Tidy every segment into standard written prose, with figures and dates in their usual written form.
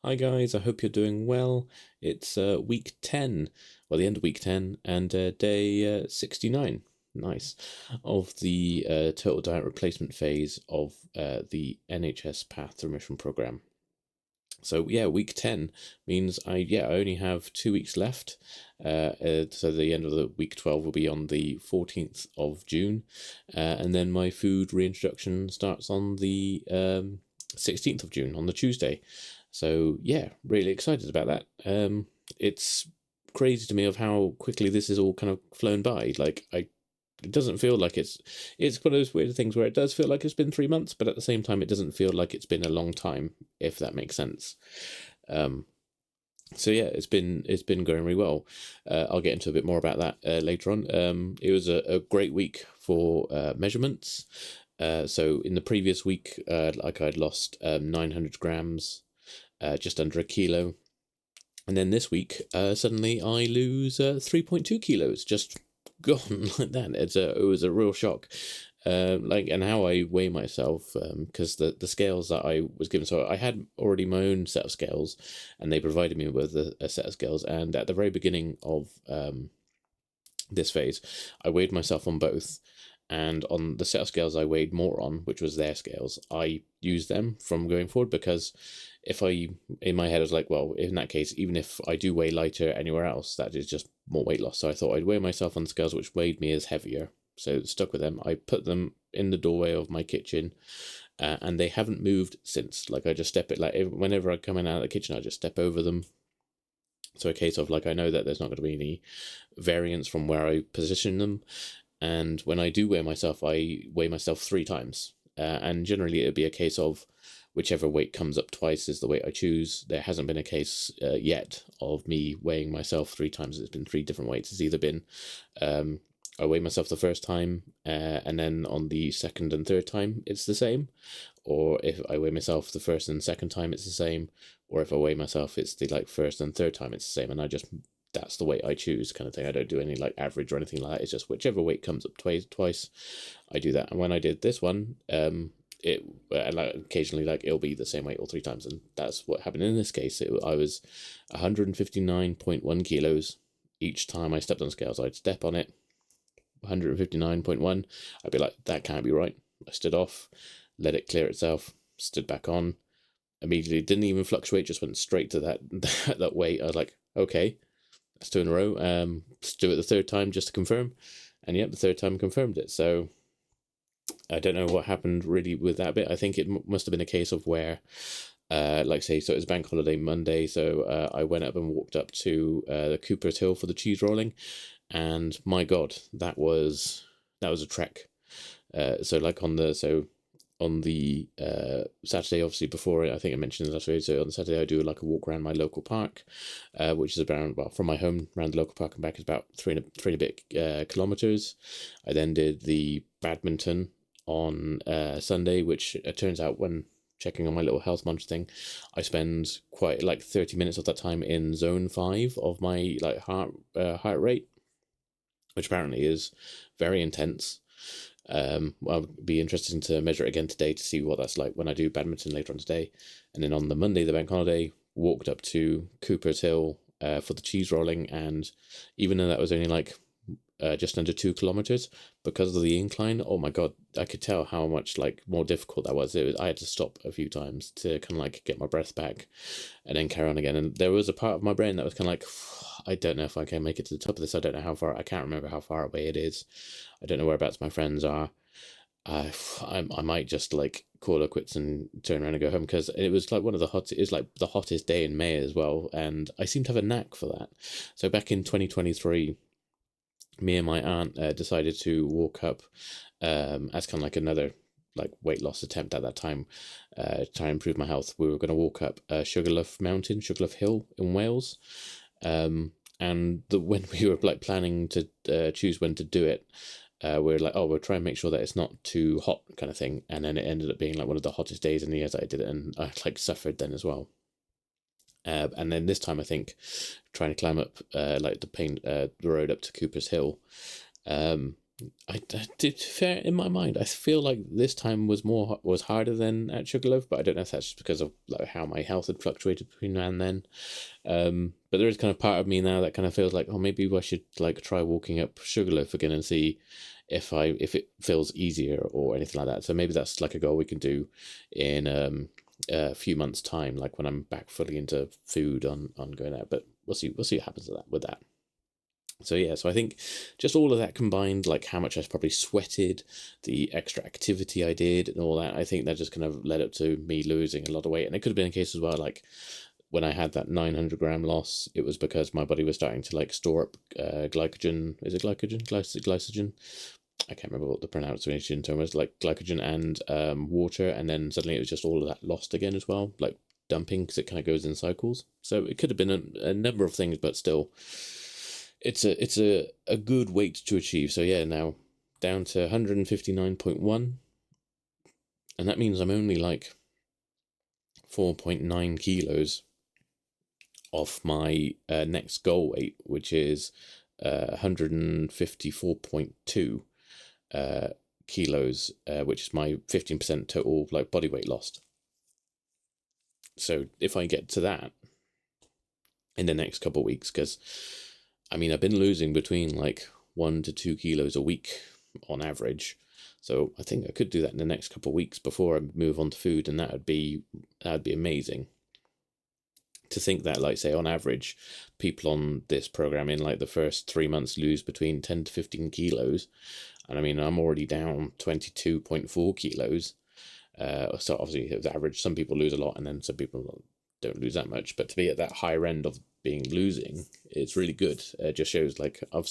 Hi guys, I hope you're doing well. It's week 10, well, the end of week 10, and day 69, nice, of the total diet replacement phase of the NHS Path Remission Programme. So yeah, week 10 means I only have 2 weeks left. So the end of the week 12 will be on the 14th of June, and then my food reintroduction starts on the 16th of June, on the Tuesday. So yeah, really excited about that. It's crazy to me of how quickly this is all kind of flown by. It doesn't feel like it's one of those weird things where it does feel like it's been 3 months, but at the same time, it doesn't feel like it's been a long time, if that makes sense. Um, so yeah, it's been going really well. I'll get into a bit more about that later on. It was a great week for measurements. So in the previous week, I'd lost 900 grams, just under a kilo. And then this week, suddenly I lose 3.2 kilos, just gone like that. It was a real shock. And how I weigh myself, because the scales that I was given, so I had already my own set of scales, and they provided me with a set of scales. And at the very beginning of this phase, I weighed myself on both, and on the set of scales I weighed more on, which was their scales, I used them from going forward, because if I, in my head, I was like, well, in that case, even if I do weigh lighter anywhere else, that is just more weight loss. So I thought I'd weigh myself on scales which weighed me as heavier. So stuck with them. I put them in the doorway of my kitchen, and they haven't moved since. Like, I just step it, like whenever I come in out of the kitchen, I just step over them. So a case of, like, I know that there's not going to be any variance from where I position them. And when I do weigh myself, I weigh myself 3 times. And generally, it'd be a case of whichever weight comes up twice is the weight I choose. There hasn't been a case yet of me weighing myself 3 times. It's been 3 different weights. It's either been I weigh myself the first time, and then on the second and third time, it's the same. Or if I weigh myself the first and second time, it's the same. Or if I weigh myself, it's the first and third time, it's the same. And that's the weight I choose, kind of thing. I don't do any average or anything like that. It's just whichever weight comes up twice, I do that. And when I did this one, it and occasionally it'll be the same weight all 3 times, and that's what happened in this case. I was 159.1 kilos each time I stepped on scales. I'd step on it, 159.1. I'd be like, that can't be right. I stood off, let it clear itself, stood back on. Immediately, didn't even fluctuate, just went straight to that weight. I was like, okay, that's 2 in a row. Let's do it the third time just to confirm. And yep, the third time confirmed it. So I don't know what happened really with that bit. I think it must have been a case of where, say, so it was bank holiday Monday, so I went up and walked up to the Cooper's Hill for the cheese rolling, and my God, that was a trek. On the Saturday, obviously before, I think I mentioned last week. So on the Saturday, I do a walk around my local park, which is about, well, from my home around the local park and back is about three and a bit kilometers. I then did the badminton on Sunday, which it turns out, when checking on my little health monitor thing, I spend quite 30 minutes of that time in zone 5 of my heart rate, which apparently is very intense. I'll be interested to measure it again today to see what that's like when I do badminton later on today. And then on the Monday, the bank holiday, walked up to Cooper's Hill for the cheese rolling, and even though that was only just under 2 kilometers, because of the incline, oh my God, I could tell how much more difficult that was. I had to stop a few times to kind of get my breath back and then carry on again. And there was a part of my brain that was kind of I don't know if I can make it to the top of this. I don't know how far. I can't remember how far away it is. I don't know whereabouts my friends are. I might just call it quits and turn around and go home, because it was one of the hot. It was the hottest day in May as well, and I seem to have a knack for that. So back in 2023, me and my aunt decided to walk up, as kind of another weight loss attempt at that time, try and improve my health. We were going to walk up Sugarloaf Hill in Wales. And when we were planning to choose when to do it, we are oh, we'll try and make sure that it's not too hot, kind of thing. And then it ended up being one of the hottest days in the years that I did it, and I suffered then as well. And then this time, I think, trying to climb up the road up to Cooper's Hill, to fair in my mind, I feel like this time was harder than at Sugarloaf, but I don't know if that's just because of like how my health had fluctuated between now and then. But there is kind of part of me now that kind of feels like, oh, maybe I should like try walking up Sugarloaf again and see if it feels easier or anything like that. So maybe that's like a goal we can do in a few months' time, like when I'm back fully into food on going out. But we'll see what happens with that. So yeah, so I think just all of that combined, like how much I probably sweated, the extra activity I did, and all that, I think that just kind of led up to me losing a lot of weight. And it could have been a case as well, like when I had that 900-gram loss, it was because my body was starting to like store up glycogen. Is it glycogen? Glycogen? I can't remember what the pronunciation term was. Like glycogen and water, and then suddenly it was just all of that lost again as well, like dumping, because it kind of goes in cycles. So it could have been a number of things, but still. It's a good weight to achieve. So yeah, now down to 159.1, and that means I'm only like 4.9 kilos off my next goal weight, which is 154.2 kilos, which is my 15% total like body weight lost. So if I get to that in the next couple of weeks, because I mean, I've been losing between like 1 to 2 kilos a week on average. So I think I could do that in the next couple of weeks before I move on to food, and that'd be amazing. To think that, like, say, on average, people on this program in like the first 3 months lose between 10 to 15 kilos. And I mean, I'm already down 22.4 kilos. So obviously it's average. Some people lose a lot and then some people don't lose that much. But to be at that higher end of being losing, it's really good. It just shows like I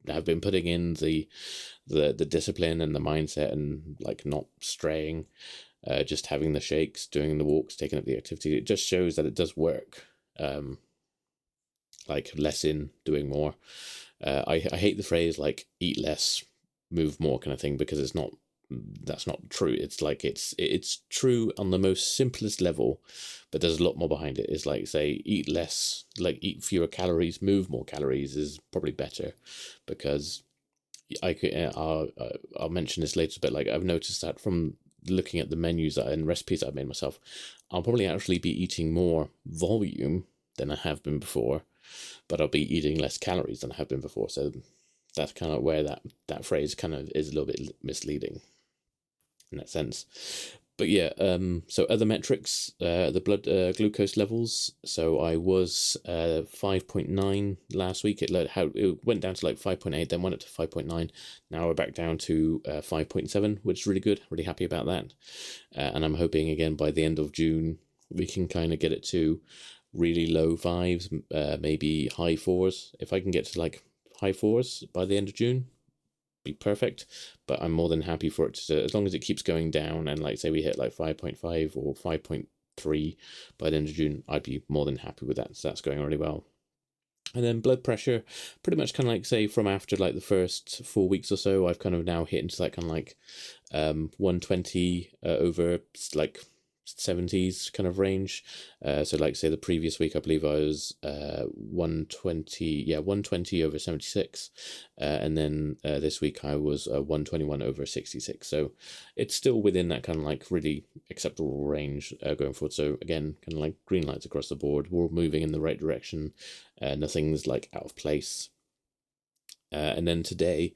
have been putting in the discipline and the mindset and like not straying, just having the shakes, doing the walks, taking up the activity. It just shows that it does work. Like less in, doing more. I hate the phrase like eat less, move more kind of thing, because that's not true. It's like it's true on the most simplest level, but there's a lot more behind it. It's like, say, eat less, like eat fewer calories, move more calories is probably better, because I'll mention this later, but like I've noticed that from looking at the menus and recipes I've made myself, I'll probably actually be eating more volume than I have been before, but I'll be eating less calories than I have been before. So that's kind of where that phrase kind of is a little bit misleading in that sense. But yeah, so other metrics, the blood glucose levels. So I was 5.9 last week. It went down to like 5.8, then went up to 5.9. Now we're back down to 5.7, which is really good. Really happy about that. And I'm hoping again by the end of June we can kind of get it to really low fives, maybe high fours. If I can get to like high fours by the end of June, be perfect. But I'm more than happy for it to, as long as it keeps going down, and like say we hit like 5.5 or 5.3 by the end of June, I'd be more than happy with that. So that's going really well. And then blood pressure, pretty much kind of like say from after like the first 4 weeks or so, I've kind of now hit into that kind of like 120 over like 70s kind of range. So like say the previous week I believe I was 120 over 76, and then this week I was 121 over 66. So it's still within that kind of like really acceptable range going forward. So again, kind of like green lights across the board. We're all moving in the right direction. Nothing's like out of place. And then today,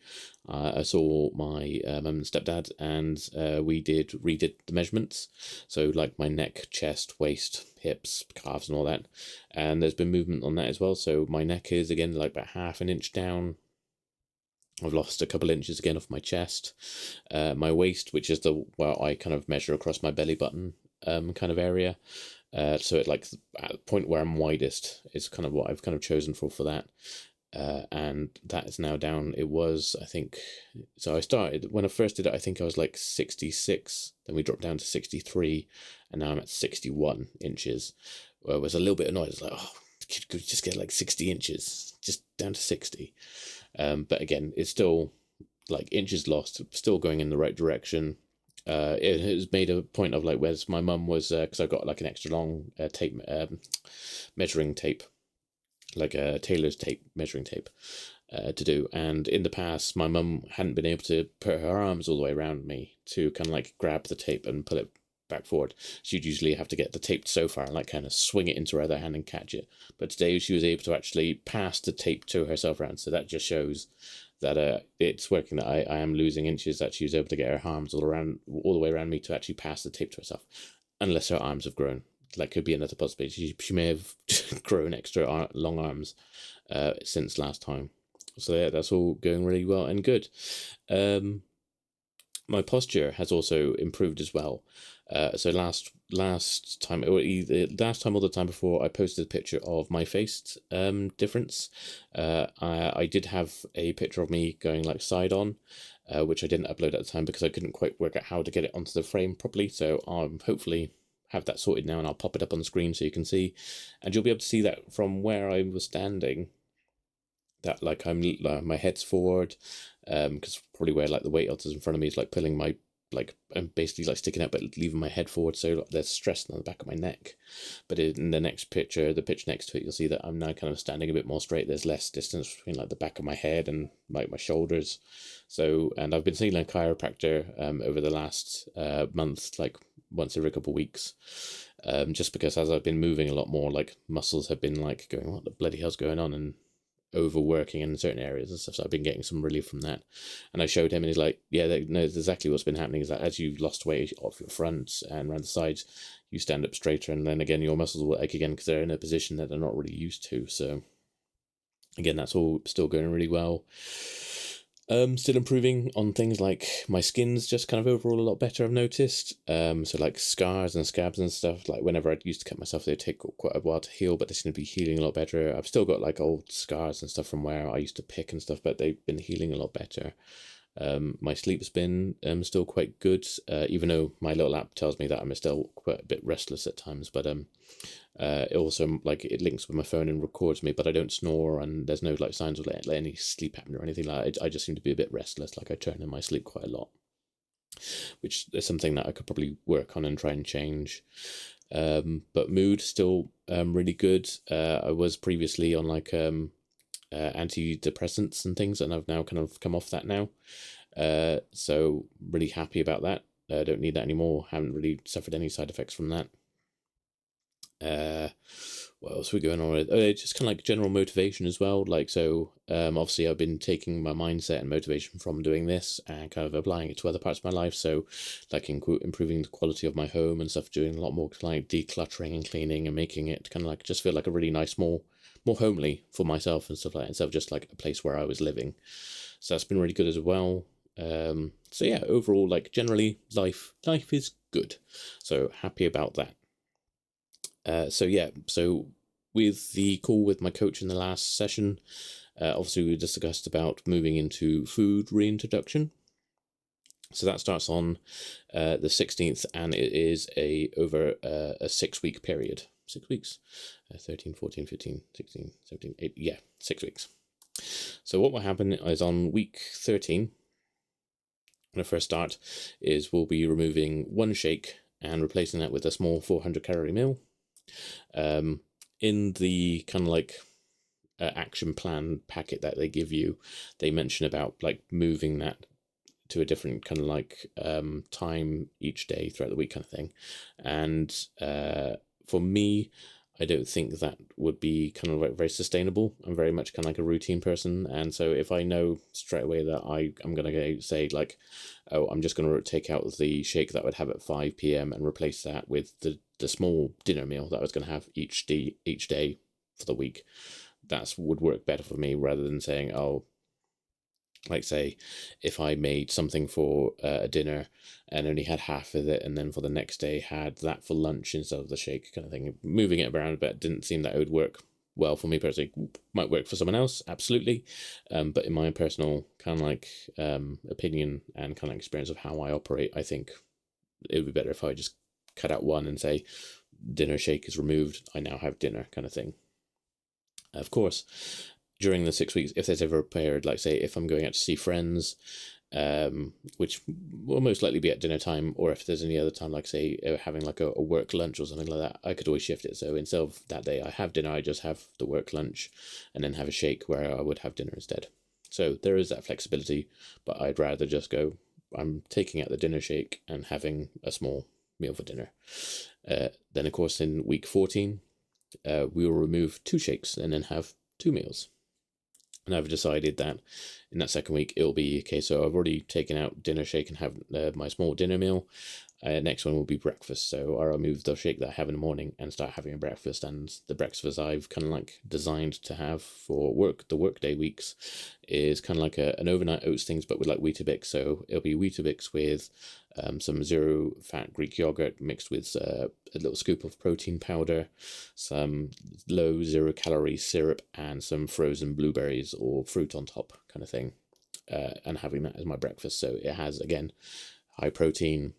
I saw my mum and stepdad, and we redid the measurements. So like my neck, chest, waist, hips, calves, and all that. And there's been movement on that as well. So my neck is again like about half an inch down. I've lost a couple inches again off my chest. My waist, which is where I kind of measure across my belly button kind of area. So it like at the point where I'm widest is kind of what I've kind of chosen for that. And that is now down. It was, I think, so I started, when I first did it, I think I was like 66, then we dropped down to 63, and now I'm at 61 inches. Where I was a little bit annoyed. I was like, oh, could just get like 60 inches, just down to 60. But again, it's still like inches lost, still going in the right direction. It has made a point of like, whereas my mum was, because I got like an extra long tape, measuring tape, like a tailor's tape, measuring tape. to do. And in the past, my mum hadn't been able to put her arms all the way around me to kind of like grab the tape and pull it back forward. She'd usually have to get the tape so far and like kind of swing it into her other hand and catch it. But today she was able to actually pass the tape to herself around. So that just shows that it's working, that I am losing inches, that she was able to get her arms all the way around me to actually pass the tape to herself. Unless her arms have grown. Like, could be another possibility. She may have grown extra long arms since last time. So yeah, that's all going really well and good. My posture has also improved as well. So last time, or either last time or the time before, I posted a picture of my face difference. I did have a picture of me going like side on, which I didn't upload at the time because I couldn't quite work out how to get it onto the frame properly. So I'll hopefully have that sorted now, and I'll pop it up on the screen so you can see, and you'll be able to see that from where I was standing, that like I'm my head's forward, because probably where like the weight is in front of me is like pulling my, like I'm basically like sticking out but leaving my head forward, so there's stress on the back of my neck. But in the next picture, the picture next to it, you'll see that I'm now kind of standing a bit more straight. There's less distance between like the back of my head and like my shoulders. So, and I've been seeing a chiropractor over the last month, like once every couple of weeks, just because as I've been moving a lot more, like muscles have been like going, what the bloody hell's going on, and overworking in certain areas and stuff. So I've been getting some relief from that. And I showed him, and he's like, yeah, that knows exactly what's been happening, is that as you've lost weight off your front and around the sides, you stand up straighter, and then again your muscles will ache again because they're in a position that they're not really used to. So again, that's all still going really well. Still improving on things like my skin's just kind of overall a lot better, I've noticed. So like scars and scabs and stuff, like whenever I used to cut myself, they'd take quite a while to heal, but they seem to be healing a lot better. I've still got like old scars and stuff from where I used to pick and stuff, but they've been healing a lot better. My sleep's been still quite good, even though my little app tells me that I'm still quite a bit restless at times. But it also, like, it links with my phone and records me, but I don't snore, and there's no like signs of like any sleep apnea or anything like that. I just seem to be a bit restless, like I turn in my sleep quite a lot, which is something that I could probably work on and try and change. But mood still really good. I was previously on like antidepressants and things, and I've now kind of come off that now. So really happy about that. I don't need that anymore. Haven't really suffered any side effects from that. What else are we going on with? Just kind of like general motivation as well. Like, so obviously I've been taking my mindset and motivation from doing this and kind of applying it to other parts of my life. So like improving the quality of my home and stuff, doing a lot more like decluttering and cleaning and making it kind of like just feel like a really nice, more homely for myself and stuff like that, instead of just like a place where I was living. So that's been really good as well. So yeah, overall, like generally life is good. So happy about that. So with the call with my coach in the last session, obviously we discussed about moving into food reintroduction. So that starts on the 16th, and it is over a 6-week period. 6 weeks? 13, 14, 15, 16, 17, 18, yeah, 6 weeks. So what will happen is on week 13, when I first start, is we'll be removing one shake and replacing that with a small 400-calorie meal. In the kind of like action plan packet that they give you, they mention about like moving that to a different kind of like time each day throughout the week kind of thing. And for me, I don't think that would be kind of like very sustainable. I'm very much kind of like a routine person, and so if I know straight away that I'm going to say like, oh, I'm just going to take out the shake that I would have at 5 p.m. and replace that with the small dinner meal that I was going to have each day for the week, that would work better for me, rather than saying, oh, like say if I made something for a dinner and only had half of it, and then for the next day had that for lunch instead of the shake kind of thing. Moving it around a bit didn't seem that it would work well for me personally. Might work for someone else, absolutely, but in my personal kind of like opinion and kind of experience of how I operate, I think it would be better if I just cut out one and say dinner shake is removed, I now have dinner kind of thing. Of course, during the 6 weeks, if there's ever a period, like say if I'm going out to see friends, which will most likely be at dinner time, or if there's any other time, like say having like a work lunch or something like that, I could always shift it. So instead of that day I have dinner, I just have the work lunch and then have a shake where I would have dinner instead. So there is that flexibility, but I'd rather just go, I'm taking out the dinner shake and having a small meal for dinner. Then of course in week 14, we will remove 2 shakes and then have 2 meals. And I've decided that in that second week, it'll be okay. So I've already taken out dinner shake and have my small dinner meal. Next one will be breakfast. So I'll remove the shake that I have in the morning and start having a breakfast. And the breakfast I've kind of like designed to have for the workday weeks is kind of like an overnight oats things, but with like Weetabix. So it'll be Weetabix with some 0-fat Greek yogurt mixed with a little scoop of protein powder, some low 0-calorie syrup, and some frozen blueberries or fruit on top kind of thing. And having that as my breakfast. So it has, again, high protein,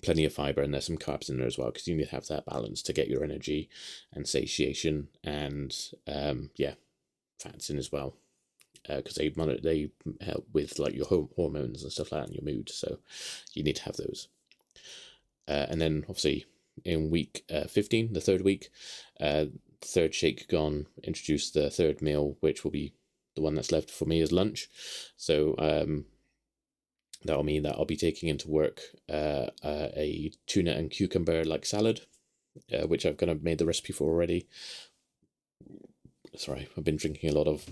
plenty of fiber, and there's some carbs in there as well, because you need to have that balance to get your energy and satiation, and fats in as well, because they help with like your hormones and stuff like that and your mood, so you need to have those. And then obviously in week 15, the third week, third shake gone, introduce the third meal, which will be the one that's left for me as lunch. So that'll mean that I'll be taking into work a tuna and cucumber like salad, which I've kind of made the recipe for already. Sorry, I've been drinking a lot of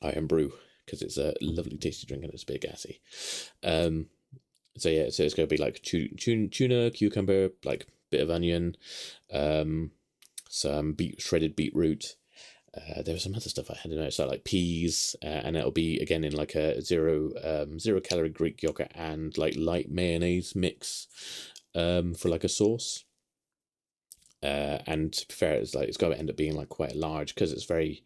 Iron Brew because it's a lovely tasty drink and it's a bit gassy. So it's going to be like tuna, cucumber, like bit of onion, some shredded beetroot. There was some other stuff I had in there, so like peas, and it'll be again in like a 0-calorie Greek yogurt and like light mayonnaise mix, for like a sauce. And to be fair, it's going to end up being like quite large because it's very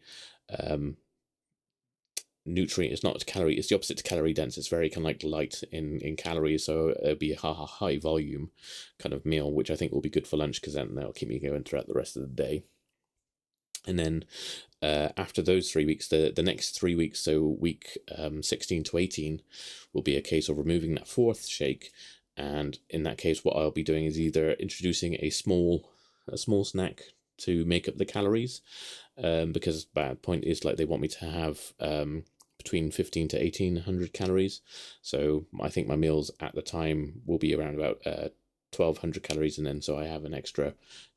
nutrient. It's not calorie. It's the opposite to calorie dense. It's very kind of like light in calories. So it'll be a high volume kind of meal, which I think will be good for lunch because then that'll keep me going throughout the rest of the day. And then after those 3 weeks, the next 3 weeks, so week 16 to 18, will be a case of removing that fourth shake. And in that case, what I'll be doing is either introducing a small snack to make up the calories, because bad point is like they want me to have between 15 to 1800 calories. So I think my meals at the time will be around about 1200 calories, and then so I have an extra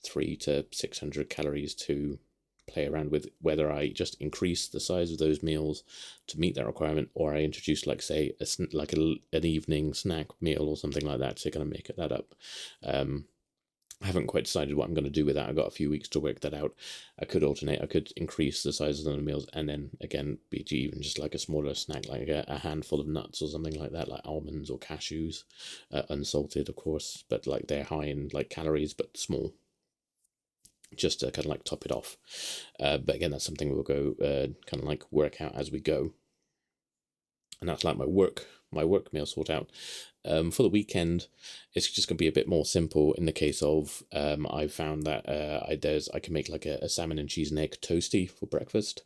300 to 600 calories to play around with, whether I just increase the size of those meals to meet that requirement, or I introduce like say an evening snack meal or something like that to kind of make that up. I haven't quite decided what I'm going to do with that. I've got a few weeks to work that out. I could alternate. I could increase the size of the meals and then again be even just like a smaller snack, like a handful of nuts or something like that, like almonds or cashews, unsalted of course, but like they're high in like calories but small, just to kind of like top it off. But again, that's something we'll go kind of like work out as we go. And that's like my work meal sort out. For the weekend, it's just going to be a bit more simple in the case of I've found that I can make like a salmon and cheese and egg toasty for breakfast,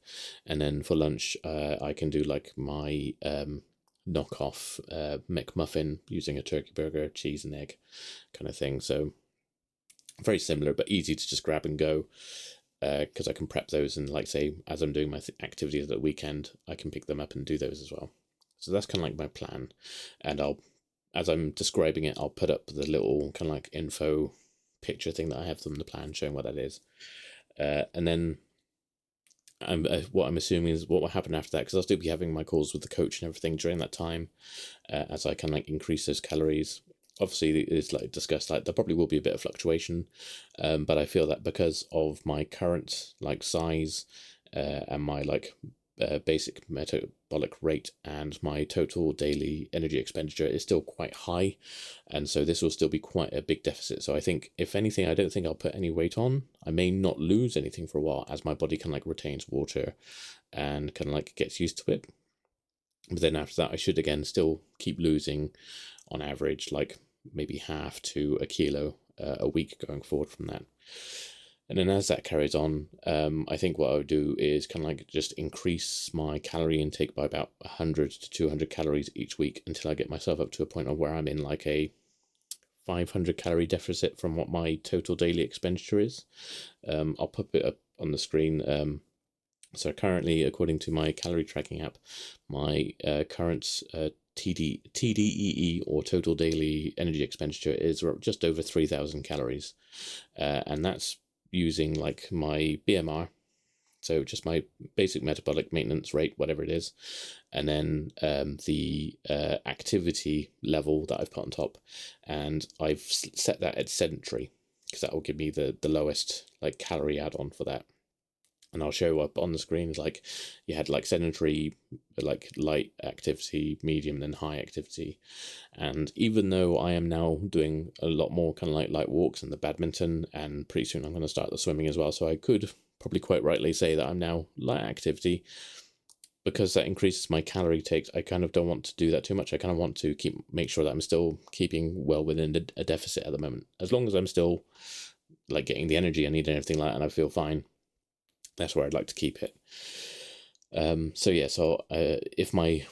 and then for lunch I can do like my knockoff McMuffin using a turkey burger, cheese and egg kind of thing. So very similar but easy to just grab and go, because I can prep those, and like say as I'm doing my activities at the weekend I can pick them up and do those as well. So that's kind of like my plan, and as I'm describing it, I'll put up the little kind of like info picture thing that I have from the plan showing what that is. And then what I'm assuming is what will happen after that, because I'll still be having my calls with the coach and everything during that time, as I kind of like increase those calories. Obviously, it's like discussed, like there probably will be a bit of fluctuation, but I feel that because of my current like size and my like basic metabolic rate and my total daily energy expenditure is still quite high, and so this will still be quite a big deficit. So I think if anything, I don't think I'll put any weight on. I may not lose anything for a while as my body kind of like retains water and kind of like gets used to it, but then after that I should again still keep losing on average like maybe half to a kilo a week going forward from that. And then as that carries on, I think what I would do is kind of like just increase my calorie intake by about 100 to 200 calories each week until I get myself up to a point of where I'm in like a 500 calorie deficit from what my total daily expenditure is. I'll put it up on the screen. So currently, according to my calorie tracking app, my current TDEE, or total daily energy expenditure, is just over 3,000 calories. And that's using like my BMR, so just my basic metabolic maintenance rate, whatever it is, and then the activity level that I've put on top, and I've set that at sedentary because that will give me the lowest like calorie add-on for that. And I'll show up on the screen like you had like sedentary, like light activity, medium, then high activity. And even though I am now doing a lot more kind of like light walks and the badminton, and pretty soon I'm going to start the swimming as well, so I could probably quite rightly say that I'm now light activity. Because that increases my calorie takes, I kind of don't want to do that too much. I kind of want to make sure that I'm still keeping well within a deficit at the moment. As long as I'm still like getting the energy I need and everything like that, and I feel fine, that's where I'd like to keep it. So if my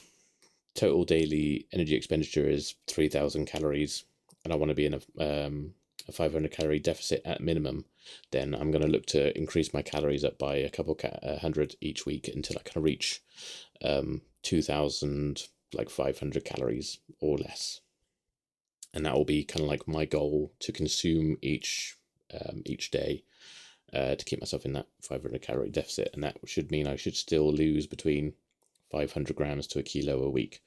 total daily energy expenditure is 3,000 calories, and I want to be in a 500 calorie deficit at minimum, then I'm going to look to increase my calories up by a couple hundred each week until I can reach 2,000 like 500 calories or less, and that will be kind of like my goal to consume each day. To keep myself in that 500 calorie deficit, and that should mean I should still lose between 500 grams to a kilo a week,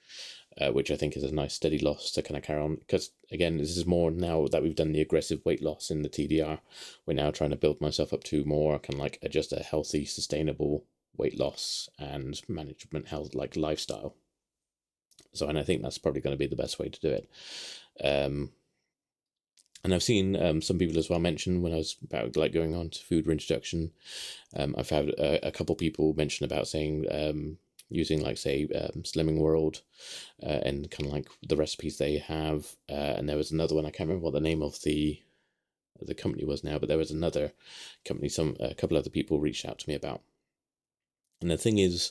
which I think is a nice steady loss to kind of carry on. Because again, this is more now that we've done the aggressive weight loss in the TDR, we're now trying to build myself up to more kind of like just a healthy, sustainable weight loss and management health like lifestyle. So, and I think that's probably going to be the best way to do it. And I've seen some people as well mention when I was about like going on to food reintroduction. I've had a couple people mention about saying using like say Slimming World and kind of like the recipes they have. And there was another one, I can't remember what the name of the company was now, but there was another company a couple other people reached out to me about. And the thing is,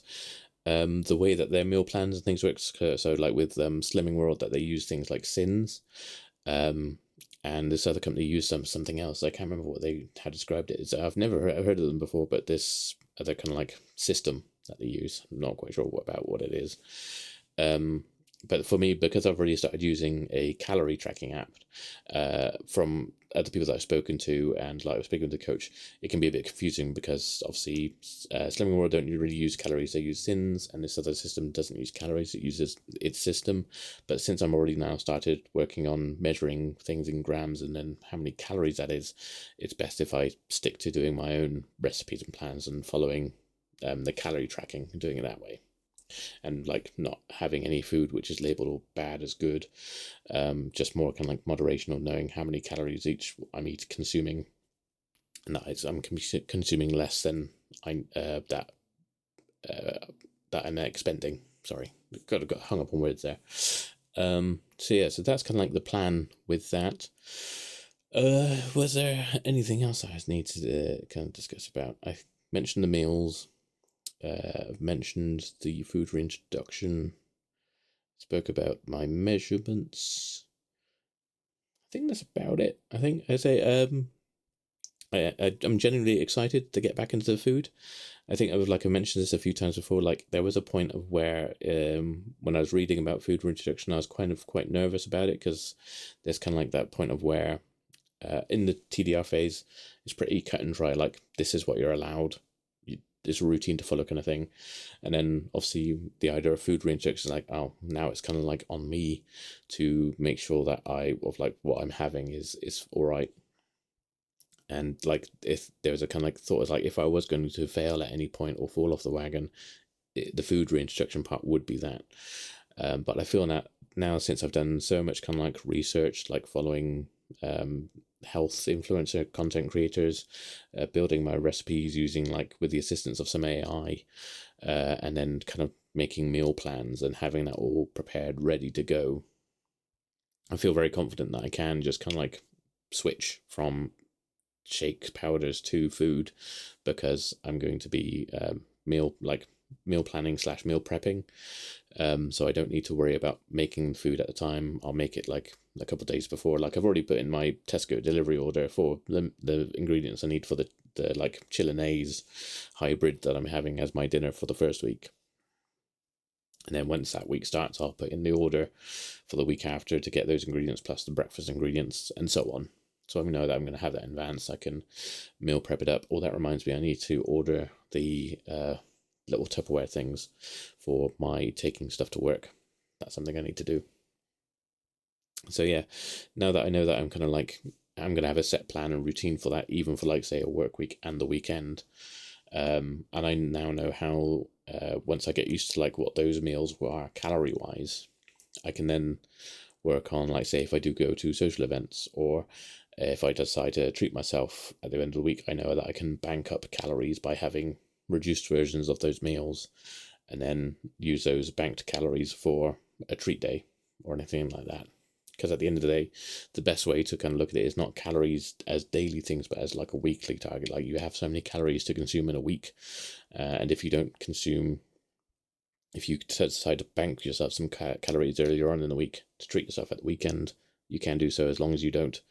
the way that their meal plans and things work, so like with Slimming World, that they use things like SINs. And this other company used something else. I can't remember how described it. I've never heard of them before, but this other kind of like system that they use, I'm not quite sure about what it is. But for me, because I've already started using a calorie tracking app from other people that I've spoken to, and like I was speaking to the coach, it can be a bit confusing because obviously Slimming World don't really use calories, they use SINs, and this other system doesn't use calories, it uses its system. But since I'm already now started working on measuring things in grams and then how many calories that is, it's best if I stick to doing my own recipes and plans and following the calorie tracking and doing it that way, and like not having any food which is labeled all bad as good, just more kind of like moderation of knowing how many calories each I'm consuming, and that I'm consuming less than that I'm expending. Sorry, got hung up on words there. So that's kind of like the plan with that. Was there anything else I need to kind of discuss about? I mentioned the meals. I've mentioned the food reintroduction, spoke about my measurements. I think that's about it. I think I say I'm genuinely excited to get back into the food. I think I mentioned this a few times before. Like there was a point of where when I was reading about food reintroduction, I was quite nervous about it because there's kind of like that point of where in the TDR phase, it's pretty cut and dry. Like this is what you're allowed. This routine to follow kind of thing. And then obviously the idea of food reintroduction is like, oh, now it's kind of like on me to make sure that what I'm having is all right. And like if there was a kind of like thought, is like if I was going to fail at any point or fall off the wagon, the food reintroduction part would be that. But I feel that now, since I've done so much kind of like research, like following health influencer content creators, building my recipes using like with the assistance of some AI, and then kind of making meal plans and having that all prepared, ready to go, I feel very confident that I can just kind of like switch from shake powders to food, because I'm going to be meal planning / meal prepping. So I don't need to worry about making food at the time. I'll make it like a couple of days before. Like I've already put in my Tesco delivery order for the ingredients I need for the like Chilenaise hybrid that I'm having as my dinner for the first week. And then once that week starts, I'll put in the order for the week after to get those ingredients plus the breakfast ingredients and so on. So I know that I'm going to have that in advance. I can meal prep it up. Oh, that reminds me, I need to order the little Tupperware things for my taking stuff to work. That's something I need to do. So yeah, now that I know that I'm kind of like, I'm going to have a set plan and routine for that, even for like, say, a work week and the weekend. And I now know how, once I get used to like what those meals are calorie wise, I can then work on, like, say, if I do go to social events, or if I decide to treat myself at the end of the week, I know that I can bank up calories by having reduced versions of those meals, and then use those banked calories for a treat day or anything like that. Because at the end of the day, the best way to kind of look at it is not calories as daily things, but as like a weekly target. Like, you have so many calories to consume in a week, and if you don't consume, if you decide to bank yourself some calories earlier on in the week to treat yourself at the weekend, you can do so, as long as you don't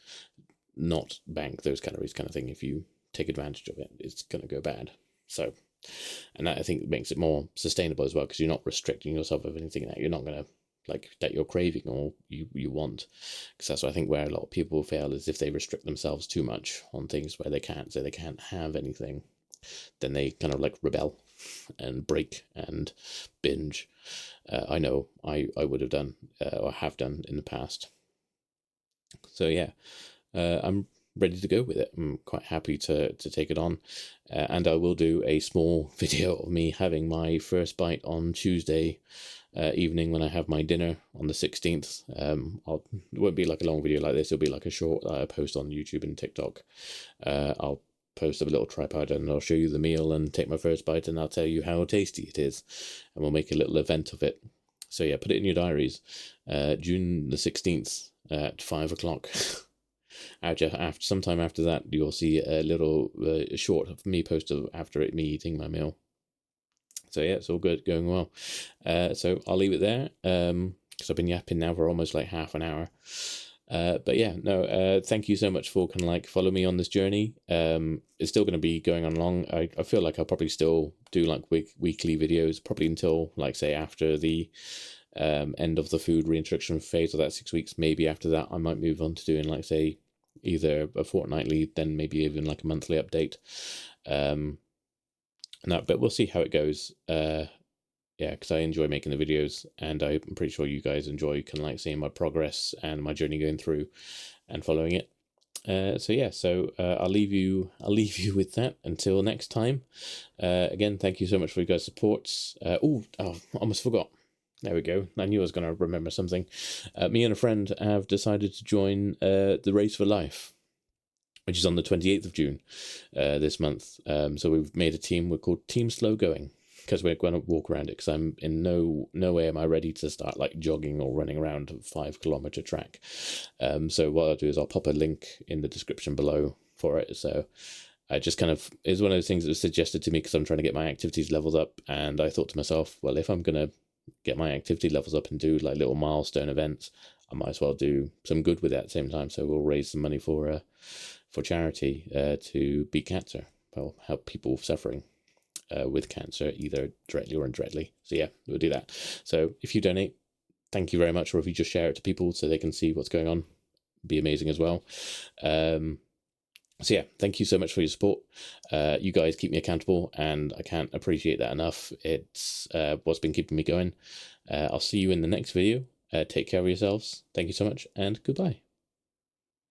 not bank those calories, kind of thing. If you take advantage of it, it's going to go bad. So, and that, I think, makes it more sustainable as well, because you're not restricting yourself of anything that you're not going to, like, that you're craving or you want. Because that's what I think where a lot of people fail, is if they restrict themselves too much on things where they can't, so they can't have anything, then they kind of like rebel and break and binge. I know I would have done or have done in the past. So yeah, I'm ready to go with it. I'm quite happy to take it on, and I will do a small video of me having my first bite on Tuesday evening when I have my dinner on the 16th. It won't be like a long video like this. It'll be like a short post on YouTube and TikTok. I'll post a little tripod and I'll show you the meal and take my first bite, and I'll tell you how tasty it is, and we'll make a little event of it. So yeah, put it in your diaries. June the 16th at 5 o'clock. Sometime after that, you'll see a little short of me posted after me eating my meal. So yeah, it's all good, going well. So I'll leave it there, because I've been yapping now for almost like half an hour. But yeah, no, thank you so much for kind of like follow me on this journey. It's still going to be going on long. I feel like I'll probably still do like weekly videos, probably until, like, say, after the end of the food reintroduction phase of that 6 weeks. Maybe after that I might move on to doing, like, say, either a fortnightly, then maybe even like a monthly update. But we'll see how it goes. Yeah, because I enjoy making the videos, and I'm pretty sure you guys enjoy kind of like seeing my progress and my journey going through and following it. So yeah, I'll leave you with that until next time. Again, thank you so much for your guys' support. Oh, almost forgot. There we go. I knew I was going to remember something. Me and a friend have decided to join the Race for Life, which is on the 28th of June this month. So we've made a team. We're called Team Slow Going, because we're going to walk around it, because I'm in no way am I ready to start like jogging or running around a 5-kilometer track. So what I'll do is I'll pop a link in the description below for it. So I just kind of, it's one of those things that was suggested to me because I'm trying to get my activities levels up, and I thought to myself, well, if I'm going to get my activity levels up and do like little milestone events, I might as well do some good with it at the same time. So we'll raise some money for charity to beat cancer. Well, help people suffering with cancer, either directly or indirectly. So yeah, we'll do that. So if you donate, thank you very much. Or if you just share it to people so they can see what's going on, be amazing as well. So yeah, thank you so much for your support. You guys keep me accountable, and I can't appreciate that enough. It's what's been keeping me going. I'll see you in the next video. Take care of yourselves. Thank you so much, and goodbye.